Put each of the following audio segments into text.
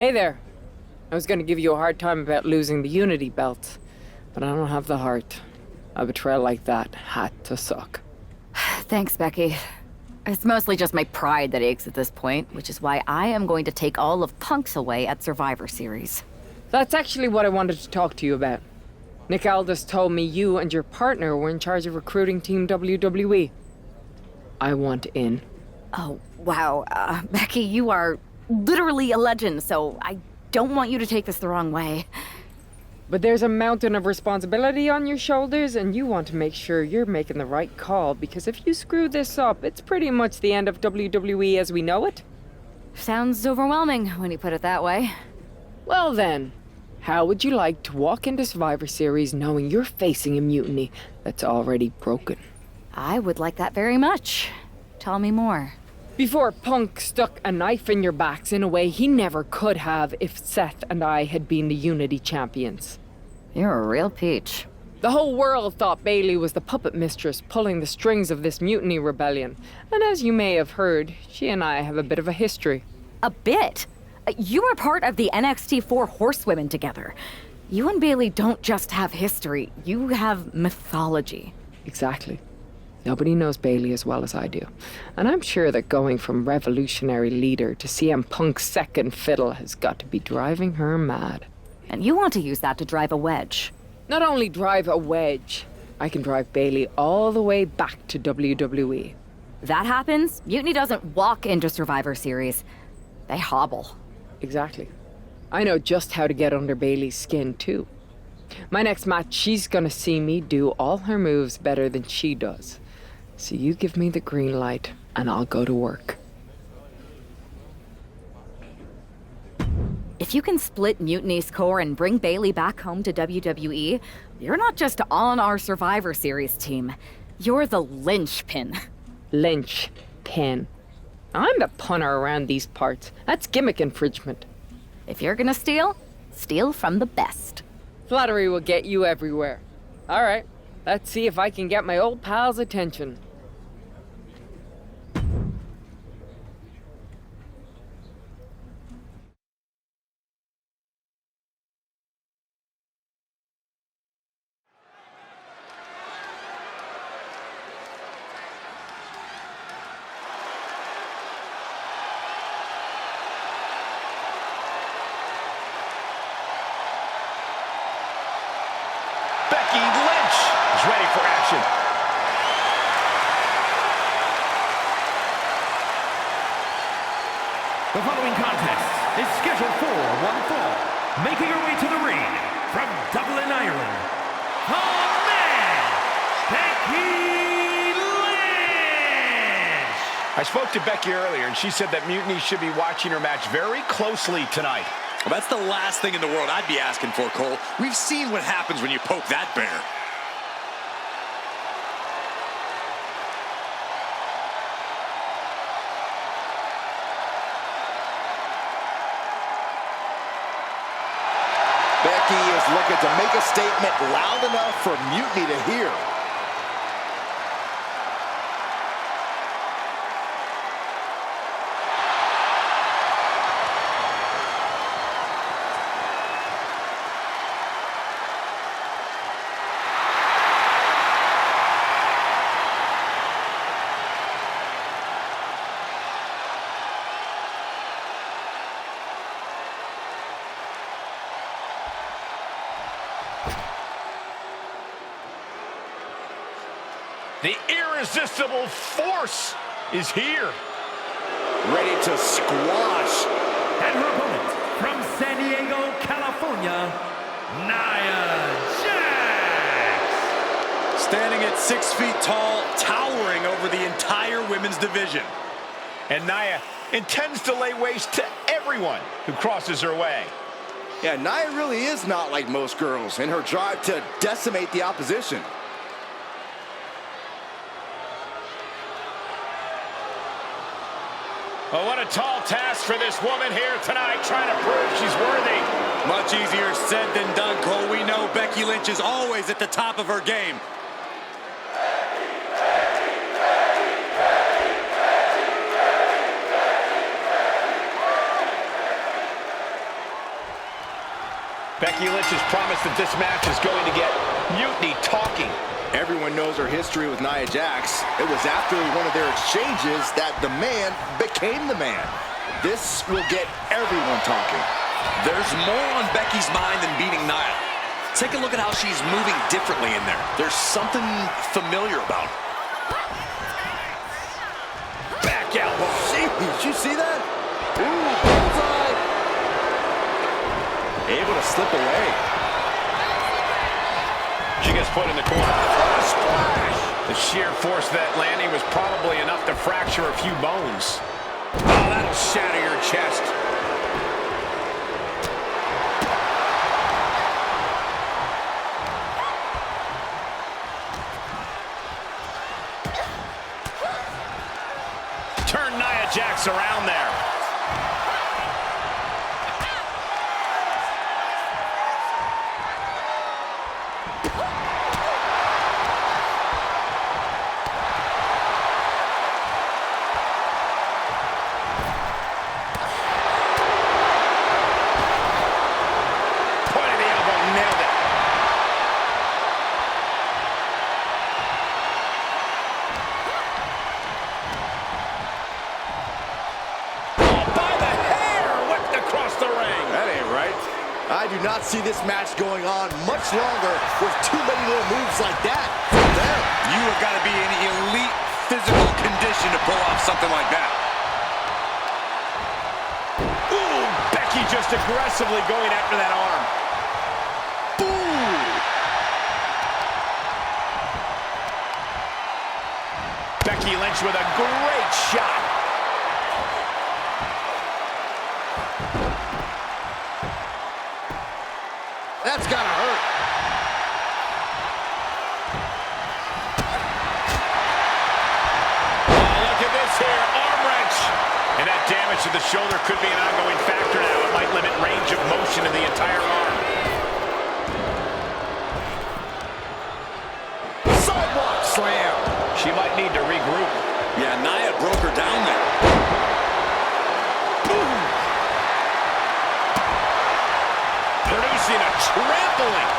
Hey there. I was gonna give you a hard time about losing the Unity belt, but I don't have the heart. A betrayal like that had to suck. Thanks, Becky. It's mostly just my pride that aches at this point, which is why I am going to take all of Punk's away at Survivor Series. That's actually what I wanted to talk to you about. Nick Aldis told me you and your partner were in charge of recruiting Team WWE. I want in. Oh, wow. Becky, you are literally a legend, so I don't want you to take this the wrong way. But there's a mountain of responsibility on your shoulders, and you want to make sure you're making the right call, because if you screw this up, it's pretty much the end of WWE as we know it. Sounds overwhelming when you put it that way. Well then, how would you like to walk into Survivor Series knowing you're facing a mutiny that's already broken? I would like that very much. Tell me more. Before Punk stuck a knife in your backs in a way he never could have if Seth and I had been the Unity champions. You're a real peach. The whole world thought Bailey was the puppet mistress pulling the strings of this mutiny rebellion. And as you may have heard, she and I have a bit of a history. A bit? You were part of the NXT 4 Horsewomen together. You and Bailey don't just have history, you have mythology. Exactly. Nobody knows Bailey as well as I do. And I'm sure that going from revolutionary leader to CM Punk's second fiddle has got to be driving her mad. And you want to use that to drive a wedge. Not only drive a wedge, I can drive Bailey all the way back to WWE. That happens, Mutiny doesn't walk into Survivor Series. They hobble. Exactly. I know just how to get under Bailey's skin, too. My next match, she's gonna see me do all her moves better than she does. So you give me the green light, and I'll go to work. If you can split Mutiny's core and bring Bailey back home to WWE, you're not just on our Survivor Series team. You're the linchpin. Linchpin. I'm the punter around these parts. That's gimmick infringement. If you're gonna steal, steal from the best. Flattery will get you everywhere. All right, let's see if I can get my old pal's attention. Becky Lynch is ready for action. The following contest is scheduled for one fall. Making her way to the ring from Dublin, Ireland, the man, Becky Lynch! I spoke to Becky earlier, and she said that Mutiny should be watching her match very closely tonight. Well, that's the last thing in the world I'd be asking for, Cole. We've seen what happens when you poke that bear. Becky is looking to make a statement loud enough for Mutiny to hear. The irresistible force is here. Ready to squash. And her opponent from San Diego, California, Nia Jax! Standing at 6 feet tall, towering over the entire women's division. And Nia intends to lay waste to everyone who crosses her way. Yeah, Nia really is not like most girls in her drive to decimate the opposition. Well, what a tall task for this woman here tonight, trying to prove she's worthy. Much easier said than done, Cole. We know Becky Lynch is always at the top of her game. Becky Lynch has promised that this match is going to get mutiny talking. Everyone knows her history with Nia Jax. It was after one of their exchanges that the man became the man. This will get everyone talking. There's more on Becky's mind than beating Nia. Take a look at how she's moving differently in there. There's something familiar about it. Back elbow. Did you see that? Ooh, bullseye. Able to slip away. She gets put in the corner. Oh, splash! The sheer force of that landing was probably enough to fracture a few bones. Oh, that'll shatter your chest. Turn Nia Jax around there. I do not see this match going on much longer with too many little moves like that from them. You have got to be in elite physical condition to pull off something like that. Ooh, Becky just aggressively going after that arm. Boom! Becky Lynch with a great shot. That's gotta hurt. Oh, look at this here, arm wrench. And that damage to the shoulder could be an ongoing factor now. It might limit range of motion in the entire arm. Sidewalk slam. She might need to regroup. Yeah, Nia broke her down there. Producing a trampling.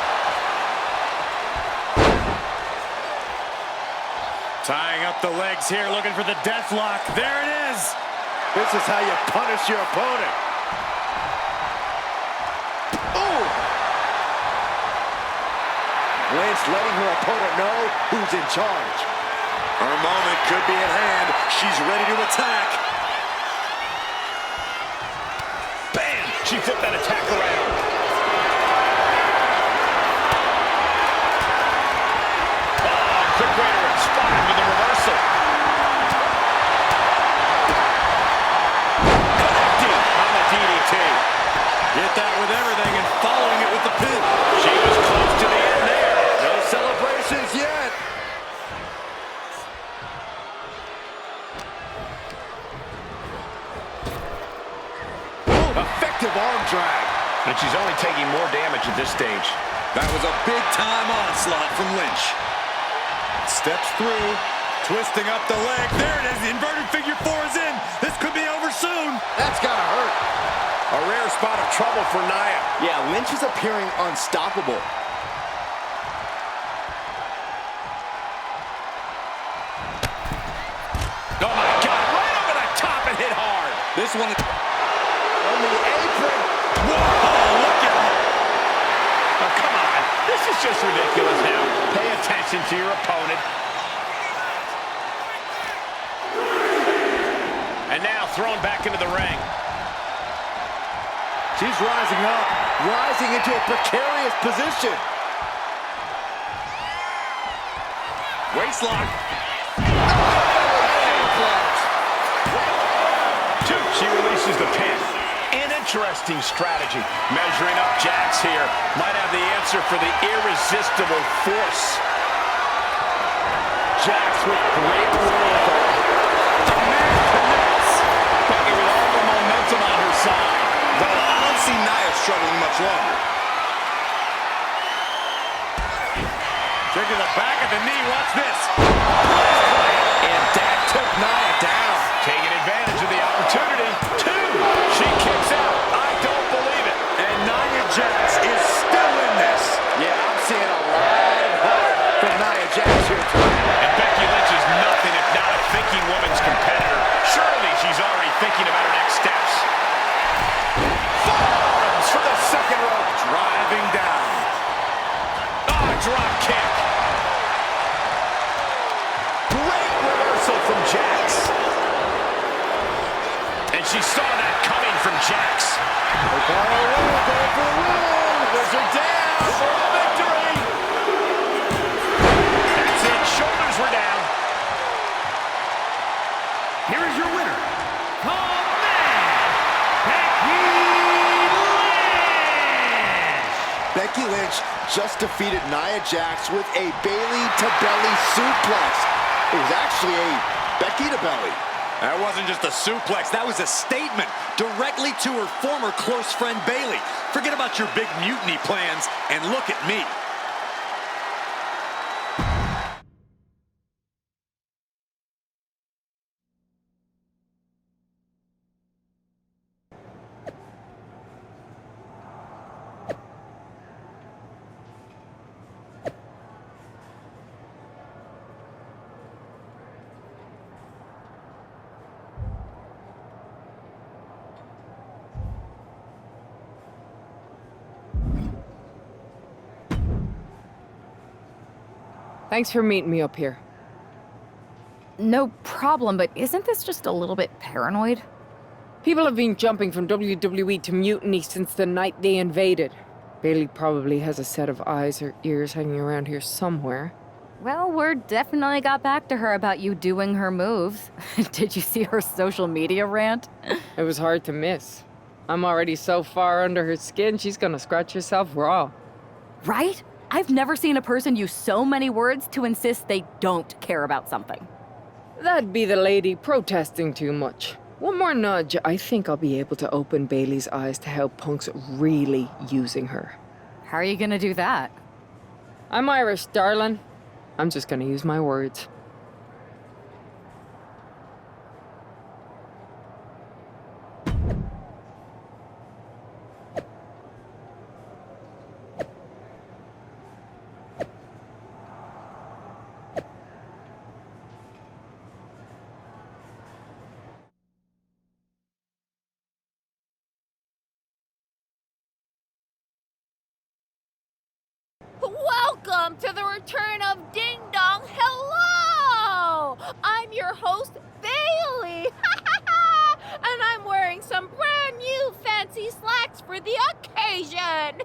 Tying up the legs here, looking for the death lock. There it is. This is how you punish your opponent. Ooh! Lynch letting her opponent know who's in charge. Her moment could be at hand. She's ready to attack. Bam! She flipped that attack around. Quick way to respond with a reversal. Connecting on the DDT. Hit that with everything and following it with the pin. She was close to the end there. No celebrations yet. Effective arm drag. And she's only taking more damage at this stage. That was a big-time onslaught from Lynch. Steps through, twisting up the leg. There it is, the inverted figure four is in. This could be over soon. That's gotta hurt. A rare spot of trouble for Nia. Yeah, Lynch is appearing unstoppable. Oh my God, right over the top and hit hard. This one On the apron. Whoa, look at her. Oh, come on. This is just ridiculous now. Pay attention to your opponent. And now thrown back into the ring. She's rising up, rising into a precarious position. waistlock. Two, she releases the pin. An interesting strategy. Measuring up Jax here. Might have the answer for the irresistible force. Jax with great wherewithal. The man connects. Becky with all the momentum on her side. But I don't see Nia struggling much longer. Check to the back of the knee. Watch this. And that took Nia down. Taking advantage of the opportunity. Two. She kicks out. I don't believe it. And Nia Jax is drop kick. Great reversal from Jax. And she saw that coming from Jax. Going for the win. Wizard down for the victory. That's it. Shoulders were down. Here is your winner, the man, Becky Lynch. Becky Lynch just defeated Nia Jax with a Bayley to belly suplex. It was actually a Becky to belly. That wasn't just a suplex, that was a statement directly to her former close friend Bayley. Forget about your big mutiny plans and look at me. Thanks for meeting me up here. No problem, but isn't this just a little bit paranoid? People have been jumping from WWE to Mutiny since the night they invaded. Bayley probably has a set of eyes or ears hanging around here somewhere. Well, word definitely got back to her about you doing her moves. Did you see her social media rant? It was hard to miss. I'm already so far under her skin, she's gonna scratch herself raw. Right? I've never seen a person use so many words to insist they don't care about something. That'd be the lady protesting too much. One more nudge, I think I'll be able to open Bayley's eyes to how Punk's really using her. How are you gonna do that? I'm Irish, darling. I'm just gonna use my words. Welcome to the return of Ding Dong. Hello! I'm your host, Bayley. And I'm wearing some brand new fancy slacks for the occasion.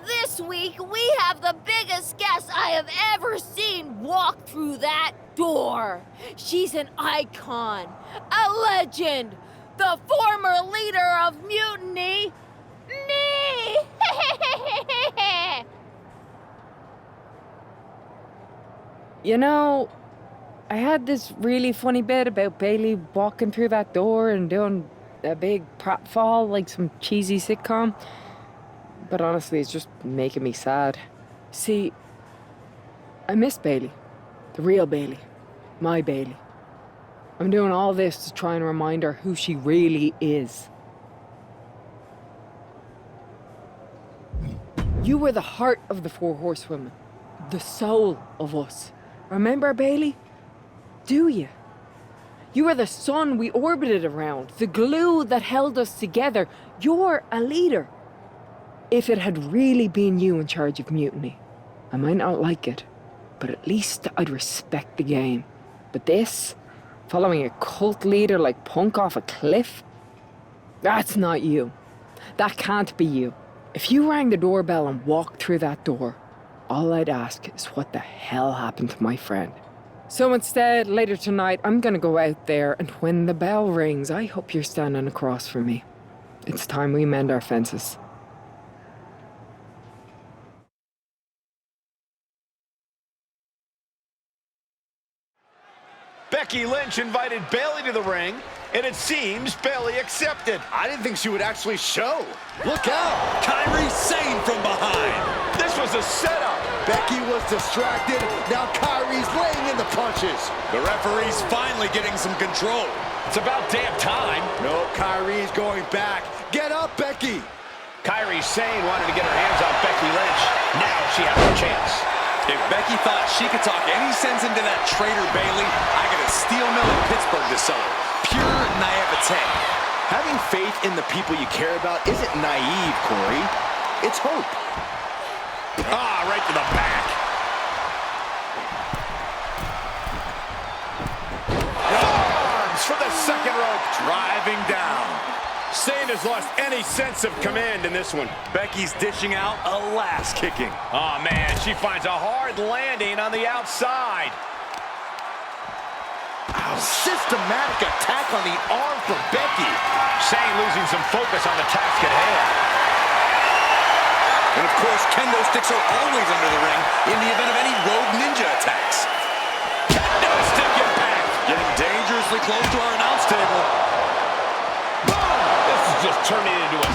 This week, we have the biggest guest I have ever seen walk through that door. She's an icon, a legend, the former leader of Mutiny, me! You know, I had this really funny bit about Bayley walking through that door and doing a big pratfall like some cheesy sitcom. But honestly, it's just making me sad. See, I miss Bayley. The real Bayley. My Bayley. I'm doing all this to try and remind her who she really is. You were the heart of the Four Horsewomen. The soul of us. Remember, Bayley? Do you? You were the sun we orbited around. The glue that held us together. You're a leader. If it had really been you in charge of Mutiny, I might not like it, but at least I'd respect the game. But this, following a cult leader like Punk off a cliff, that's not you. That can't be you. If you rang the doorbell and walked through that door, all I'd ask is what the hell happened to my friend. So instead, later tonight, I'm gonna go out there, and when the bell rings, I hope you're standing across from me. It's time we mend our fences. Becky Lynch invited Bayley to the ring, and it seems Bayley accepted. I didn't think she would actually show. Look out! Kyrie Sane from behind. This was a setup. Becky was distracted. Now Kyrie's laying in the punches. The referee's finally getting some control. It's about damn time. No, Kyrie's going back. Get up, Becky. Kyrie Sane wanted to get her hands on Becky Lynch. Now she has a chance. If Becky thought she could talk any sense into that traitor Bayley, I got a steel mill in Pittsburgh to sell her. Pure naivete. Having faith in the people you care about isn't naive, Corey. It's hope. Ah, right to the back. Arms for the second rope. Driving down. Sane has lost any sense of command in this one. Becky's dishing out a last kicking. Oh, man, she finds a hard landing on the outside. Systematic attack on the arm for Becky. Sane losing some focus on the task at hand. And of course, kendo sticks are always under the ring in the event of any rogue ninja attacks. Kendo stick impact. Getting dangerously close to our announce table. Boom! This is just turning into a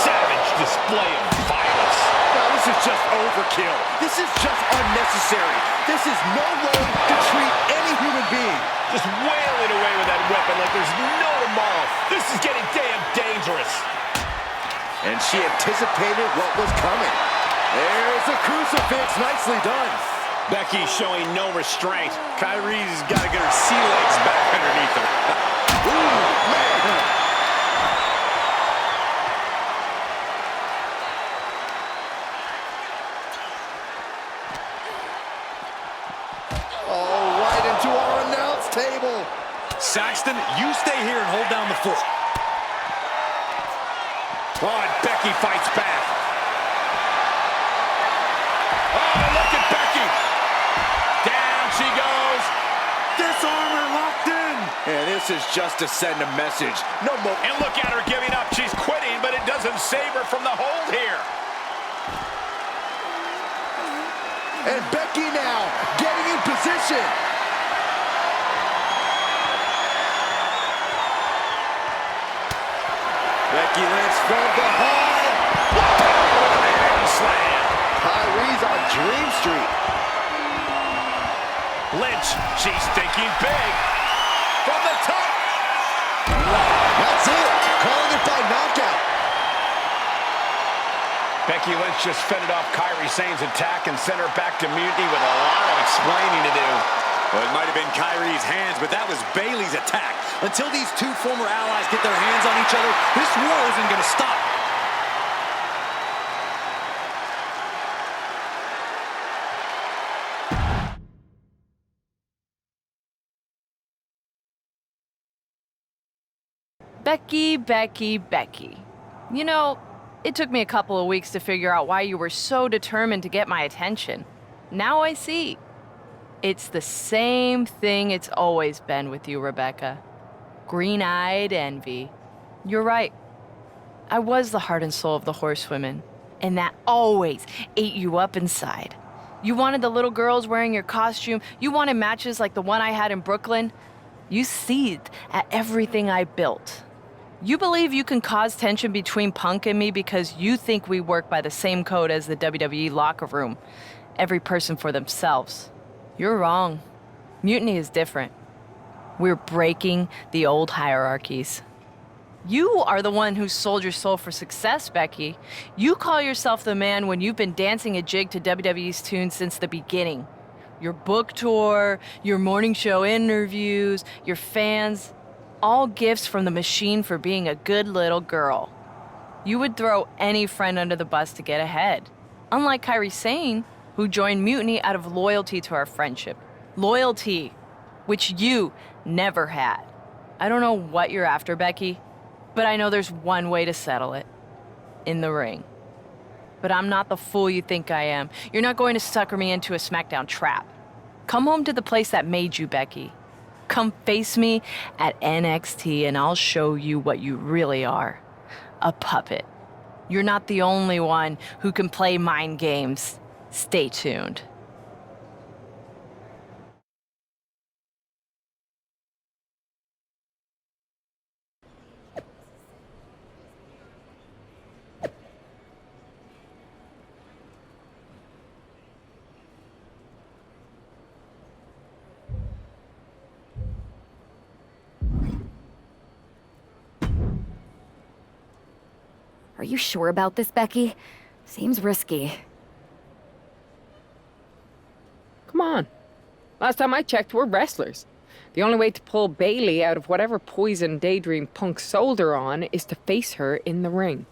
savage display of violence. Now, this is just overkill. This is just unnecessary. This is no way to treat any human being. Just wailing away with that weapon like there's no tomorrow. This is getting damn dangerous. And she anticipated what was coming. There's a crucifix. Nicely done. Becky showing no restraint. Kyrie's got to get her sea legs back underneath her. Ooh, man. Oh, right into our announce table. Saxton, you stay here and hold down the fort. Oh, and Becky fights back. Oh, look at Becky. Down she goes. Disarmor locked in. And this is just to send a message. No more. And look at her giving up. She's quitting, but it doesn't save her from the hold here. And Becky now getting in position. Becky Lynch from behind. Iron slam. Kyrie's on Dream Street. Lynch, she's thinking big. From the top. That's it. Calling it by knockout. Becky Lynch just fended off Kairi Sane's attack and sent her back to Mutiny with a lot of explaining to do. Well, it might have been Kyrie's hands, but that was Bayley's attack. Until these two former allies get their hands on each other, this war isn't going to stop. Becky, Becky, Becky. You know, it took me a couple of weeks to figure out why you were so determined to get my attention. Now I see. It's the same thing it's always been with you, Rebecca. Green-eyed envy. You're right. I was the heart and soul of the horsewomen, and that always ate you up inside. You wanted the little girls wearing your costume. You wanted matches like the one I had in Brooklyn. You seethed at everything I built. You believe you can cause tension between Punk and me because you think we work by the same code as the WWE locker room. Every person for themselves. You're wrong. Mutiny is different. We're breaking the old hierarchies. You are the one who sold your soul for success, Becky. You call yourself the man when you've been dancing a jig to WWE's tune since the beginning. Your book tour, your morning show interviews, your fans, all gifts from the machine for being a good little girl. You would throw any friend under the bus to get ahead. Unlike Kairi Sane, who joined Mutiny out of loyalty to our friendship. Loyalty, which you never had. I don't know what you're after, Becky, but I know there's one way to settle it. In the ring. But I'm not the fool you think I am. You're not going to sucker me into a SmackDown trap. Come home to the place that made you, Becky. Come face me at NXT and I'll show you what you really are. A puppet. You're not the only one who can play mind games. Stay tuned. Are you sure about this, Becky? Seems risky. Come on. Last time I checked, we're wrestlers. The only way to pull Bayley out of whatever poison daydream Punk sold her on is to face her in the ring.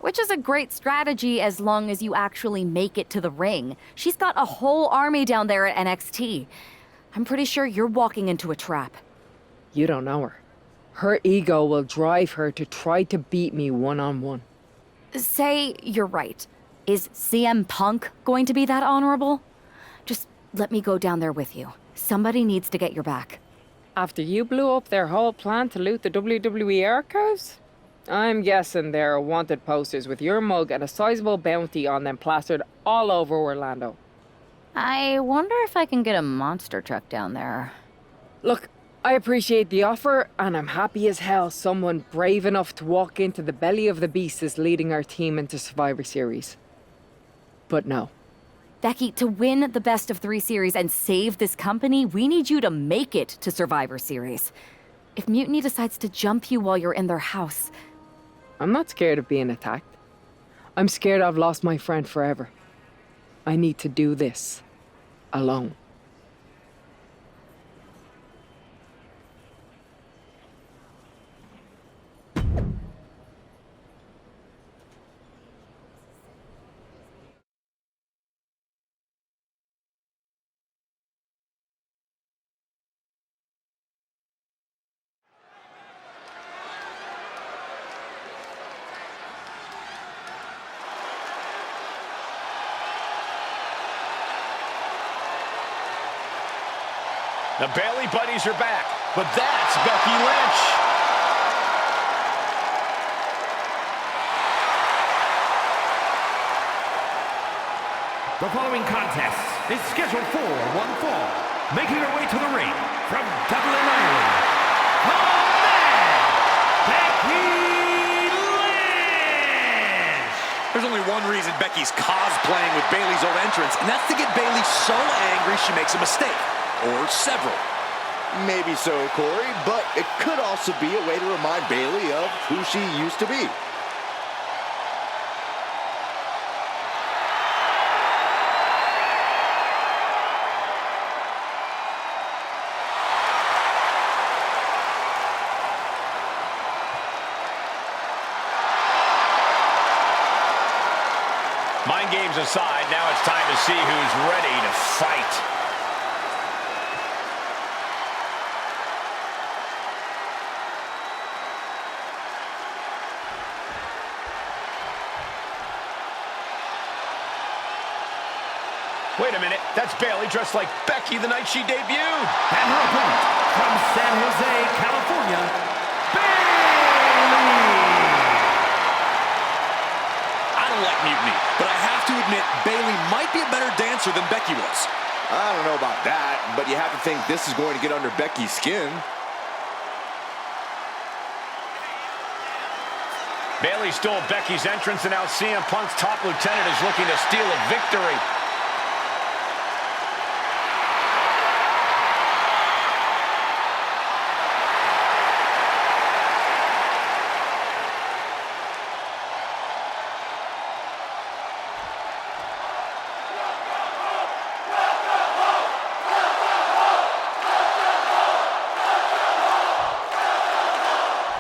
Which is a great strategy as long as you actually make it to the ring. She's got a whole army down there at NXT. I'm pretty sure you're walking into a trap. You don't know her. Her ego will drive her to try to beat me one-on-one. Say you're right. Is CM Punk going to be that honorable? Just let me go down there with you. Somebody needs to get your back. After you blew up their whole plan to loot the WWE archives? I'm guessing there are wanted posters with your mug and a sizable bounty on them plastered all over Orlando. I wonder if I can get a monster truck down there. Look, I appreciate the offer, and I'm happy as hell someone brave enough to walk into the belly of the beast is leading our team into Survivor Series. But no. Becky, to win the best of 3 series and save this company, we need you to make it to Survivor Series. If Mutiny decides to jump you while you're in their house... I'm not scared of being attacked. I'm scared I've lost my friend forever. I need to do this alone. The Bayley buddies are back, but that's Becky Lynch. The following contest is scheduled for one fall. Making her way to the ring from Dublin, Ireland, the man, Becky Lynch! There's only one reason Becky's cosplaying with Bayley's old entrance, and that's to get Bayley so angry she makes a mistake. Or several. Maybe so, Corey, but it could also be a way to remind Bayley of who she used to be. Mind games aside, now it's time to see who's ready to fight. Wait a minute, that's Bayley dressed like Becky the night she debuted. And her opponent from San Jose, California, Bayley! I don't like Mutiny, but I have to admit Bayley might be a better dancer than Becky was. I don't know about that, but you have to think this is going to get under Becky's skin. Bayley stole Becky's entrance, and now CM Punk's top lieutenant is looking to steal a victory.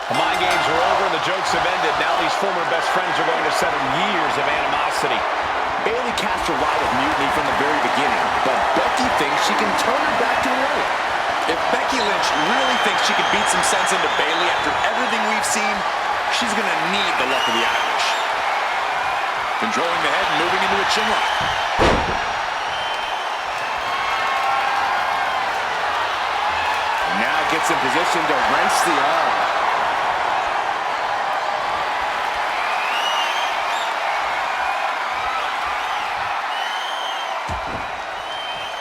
The mind games are over and the jokes have ended. Now these former best friends are going to settle years of animosity. Bayley cast a ride of Mutiny from the very beginning, but Becky thinks she can turn her back to her. If Becky Lynch really thinks she can beat some sense into Bayley after everything we've seen, she's going to need the luck of the Irish. Controlling the head and moving into a chin lock. Now gets in position to wrench the arm.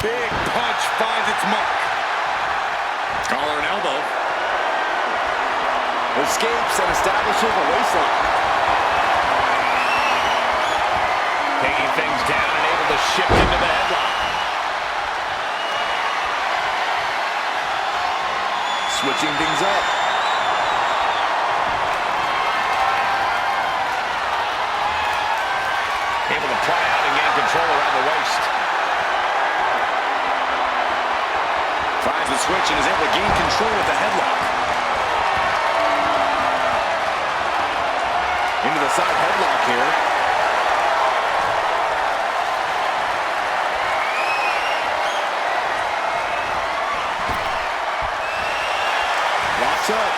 Big punch finds its mark. Collar and elbow. Escapes and establishes a waistlock. Taking things down and able to shift into the headlock. Switching things up. Able to pry out and gain control around the waist. Finds the switch and is able to gain control with the headlock. Into the side headlock here. Locks up.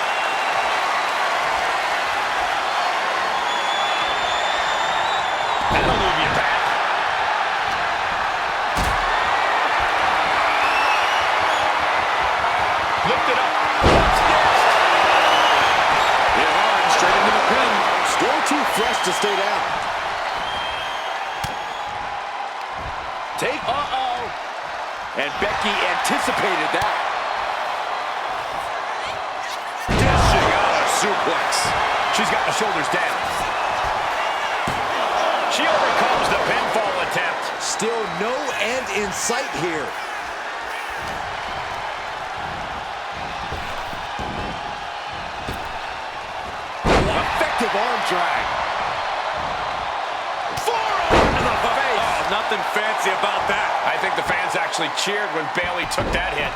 That'll move you back. Lift it up. What's next? Hit hard, straight into the pin. Still too fresh to stay down. Take, and Becky anticipated that. Dishing out a suplex. She's got the shoulders down. She overcomes the pinfall attempt. Still no end in sight here. Effective arm drag. Forearm to the face. Oh, nothing fancy about that. I think the fans actually cheered when Bayley took that hit.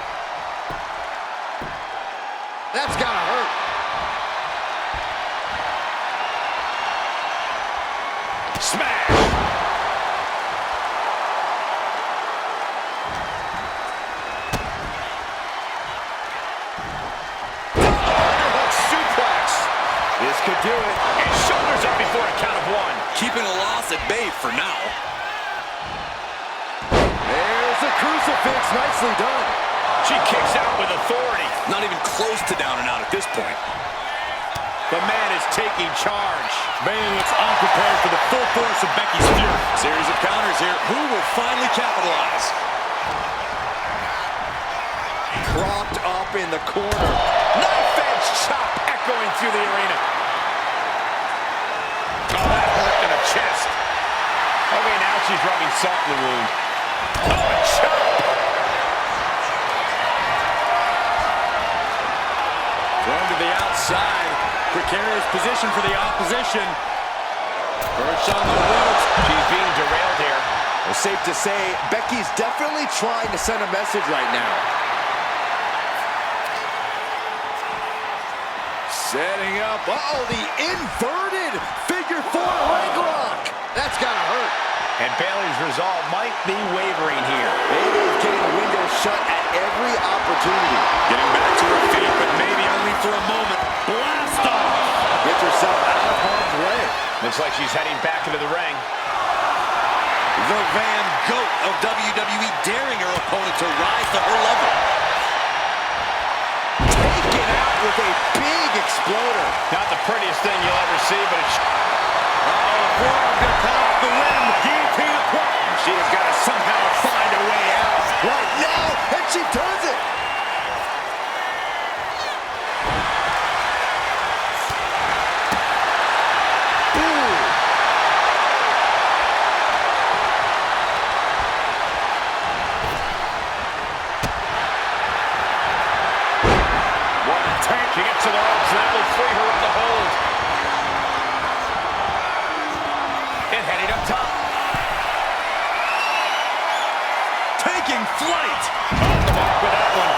That's gotta hurt. Smash. Overhook suplex. This could do it. And shoulders up before a count of one. Keeping a loss at bay for now. There's a crucifix. Nicely done. She kicks out with authority. Not even close to down and out at this point. The man is taking charge. Bayley looks unprepared for the full force of Becky's fury. Series of counters here. Who will finally capitalize? Propped up in the corner. Knife edge chop echoing through the arena. Oh, that hurt in the chest. Okay, now she's rubbing salt in the wound. Oh, a chop. Thrown to the outside. Precarious position for the opposition. Perched on the ropes. She's being derailed here. Well, safe to say, Becky's definitely trying to send a message right now. Setting up. Uh-oh, the inverted figure four leg lock. That's gotta hurt. And Bayley's resolve might be wavering here. Bayley's getting windows shut at every opportunity. Getting back to her feet, but maybe only for a moment. Blast off! Gets herself out of harm's way. Looks like she's heading back into the ring. The Van Goat of WWE daring her opponent to rise to her level. Taken out with a big exploder. Not the prettiest thing you'll ever see, but it's... Oh, forearm gonna cut off the limb. Guillotine apart. She has got to somehow find a way out. Right now, and she does it. She gets to the ropes. That will free her of the hold. And heading up top. Taking flight. Off the mark with that one.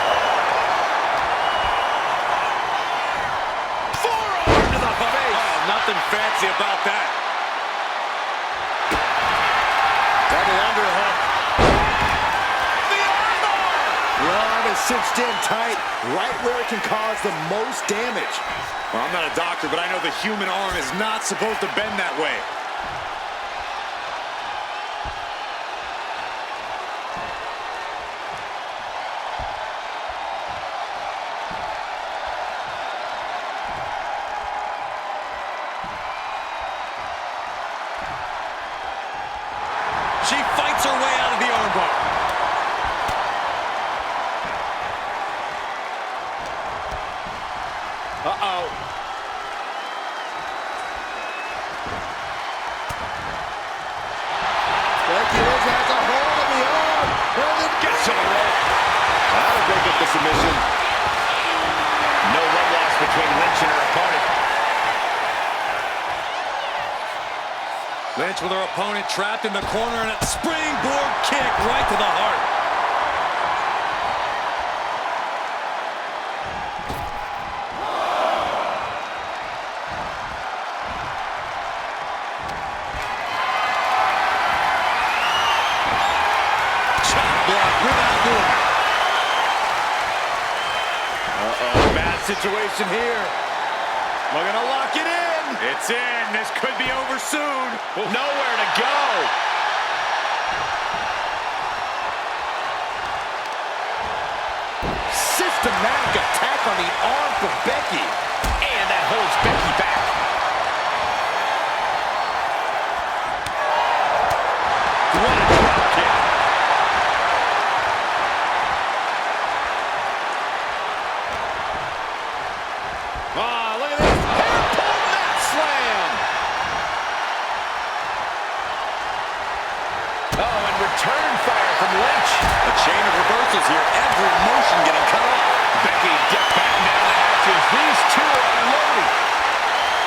Forearm to the face. Oh, nothing fancy about that. Double underhook. The armbar. The arm is cinched in tight, right where it can cause the most damage. Well, I'm not a doctor, but I know the human arm is not supposed to bend that way. She fights her way out of the armbar. Uh-oh. Becky Lynch has a hold of the arm. And it Gets to the rope. that'll break up the submission. No love lost between Lynch and her opponent. Lynch with her opponent trapped in the corner and a springboard kick right to the heart. doing? Uh-oh, bad situation here. Looking to lock it in. It's in. This could be over soon. Nowhere to go. Systematic attack on the arm from Becky. And that holds Becky back. What a drop kick. Ah, look at this. Hair pull mat slam. Oh, and return fire from Lynch. A chain of reversals here. Every motion getting cut off. Becky batting down the hatches. These two are unloading.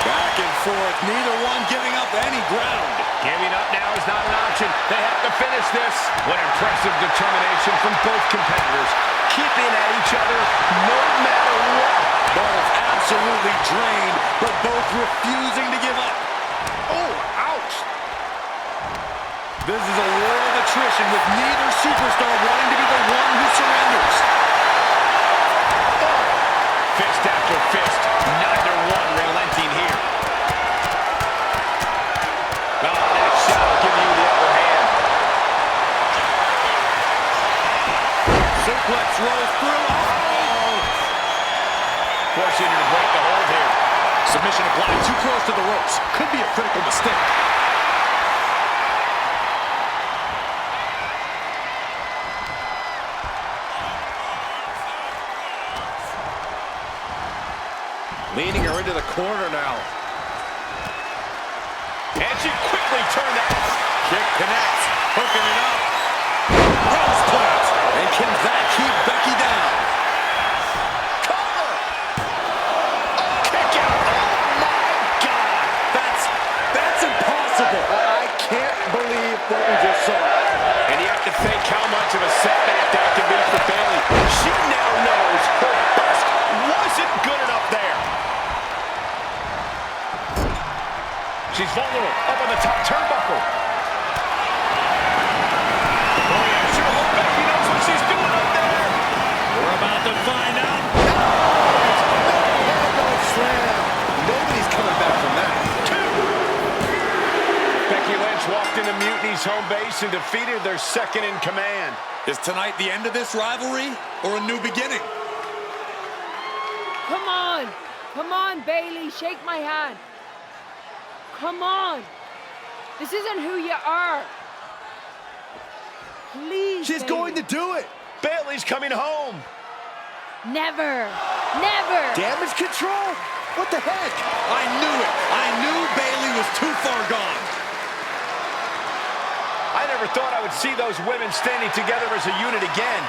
Back and forth. Neither one giving up any ground. Giving up now is not an option. They have to finish this. What impressive determination from both competitors. Keeping at each other no matter what. Both absolutely drained, but both refusing to give up. Oh, ouch. This is a war of attrition with neither superstar wanting to be the one who surrenders. Fist after fist. Neither one relenting here. Oh, that shot will give you the upper hand. Suplex rolls through. Oh! Forcing her to break the hold here. Submission applied too close to the ropes. Could be a critical mistake. Leaning her into the corner now. And she quickly turned that. Kick connects. Hooking it up. Rose plant. And can that keep Becky down? Cover. Kick out. Oh, my God. That's impossible. I can't believe what we just saw. And you have to think how much of a setback that can be for Bayley. She now knows her best wasn't good enough there. She's vulnerable, up on the top turnbuckle. Oh, yeah, sure hope Becky knows what she's doing up there. We're about to find out. Slam. Nobody's coming back from that. Becky Lynch walked into Mutiny's home base and defeated their second in command. Is tonight the end of this rivalry or a new beginning? Come on. Come on, Bailey. Shake my hand. Come on. This isn't who you are. Please, She's Bailey. going to do it. Bayley's coming home. Never. Never. Damage control? What the heck? I knew it. I knew Bayley was too far gone. I never thought I would see those women standing together as a unit again.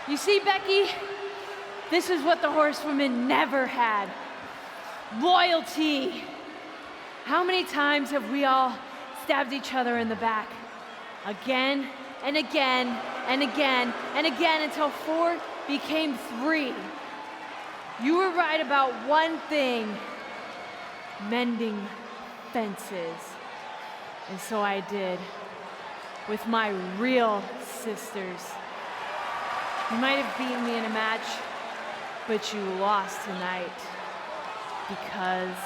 You see, Becky? This is what the horsewomen never had. Loyalty. How many times have we all stabbed each other in the back? Again and again and again and again until 4 became 3. You were right about one thing. Mending fences. And so I did. With my real sisters. You might have beaten me in a match, but you lost tonight. Because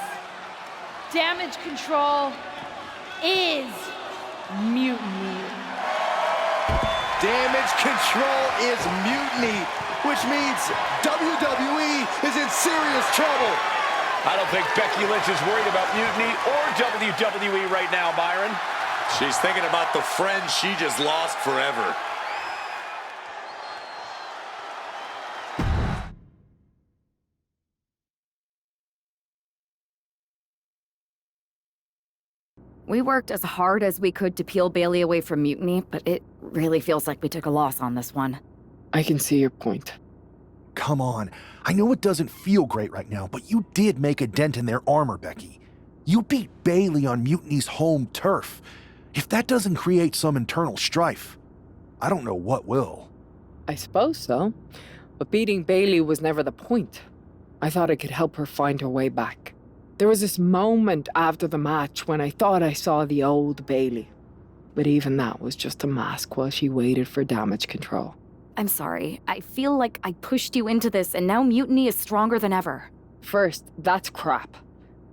damage control is mutiny. Damage control is mutiny, which means WWE is in serious trouble. I don't think Becky Lynch is worried about mutiny or WWE right now, Byron. She's thinking about the friend she just lost forever. We worked as hard as we could to peel Bailey away from Mutiny, but it really feels like we took a loss on this one. I can see your point. Come on. I know it doesn't feel great right now, but you did make a dent in their armor, Becky. You beat Bailey on Mutiny's home turf. If that doesn't create some internal strife, I don't know what will. I suppose so. But beating Bailey was never the point. I thought it could help her find her way back. There was this moment after the match when I thought I saw the old Bailey. But even that was just a mask while she waited for damage control. I'm sorry. I feel like I pushed you into this, and now Mutiny is stronger than ever. First, that's crap.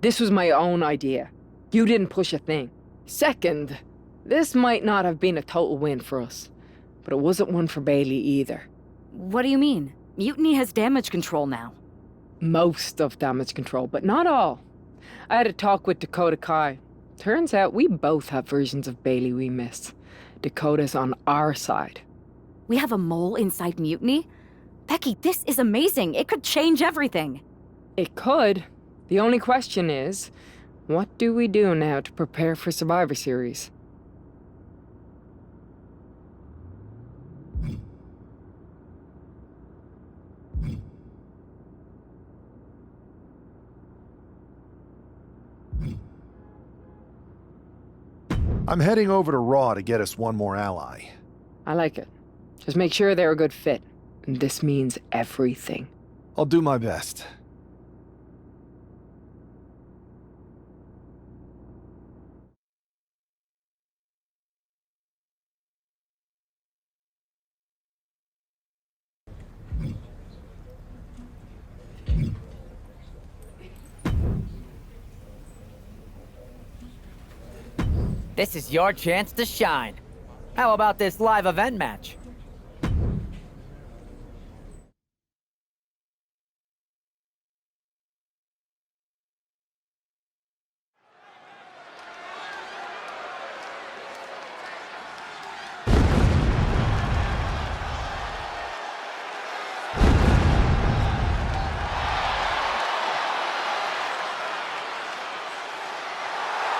This was my own idea. You didn't push a thing. Second, this might not have been a total win for us, but it wasn't one for Bailey either. What do you mean? Mutiny has damage control now. Most of damage control, but not all. I had a talk with Dakota Kai. Turns out we both have versions of Bailey we miss. Dakota's on our side. We have a mole inside Mutiny? Becky, this is amazing. It could change everything. It could. The only question is, what do we do now to prepare for Survivor Series? I'm heading over to Raw to get us one more ally. I like it. Just make sure they're a good fit. And this means everything. I'll do my best. This is your chance to shine. How about this live event match?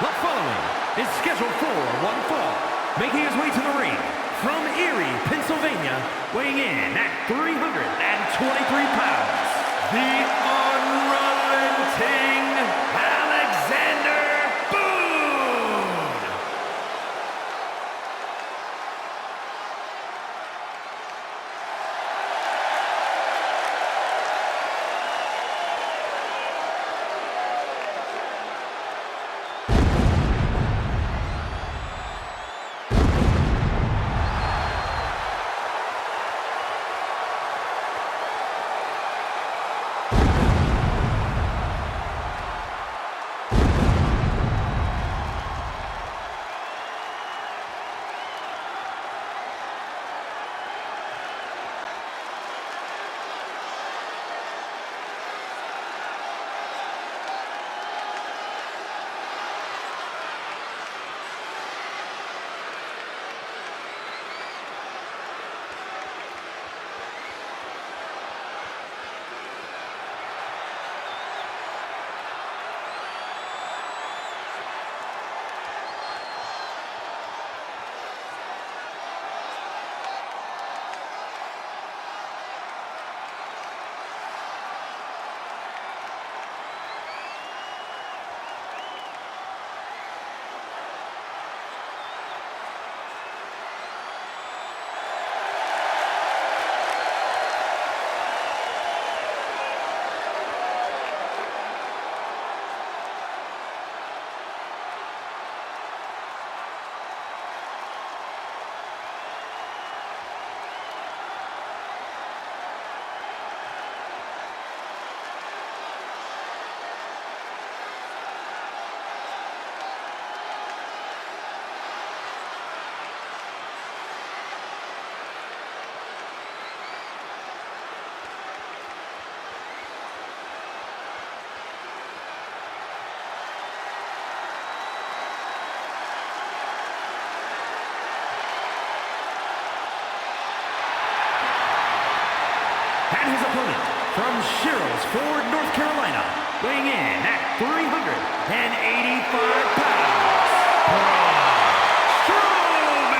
The following is scheduled for one fall, making his way to the ring from Erie, Pennsylvania, weighing in at 323 pounds, the unrelenting Alexander Boone! And his opponent, from Sherrills Ford, North Carolina, weighing in at 385 pounds, Braun Strowman!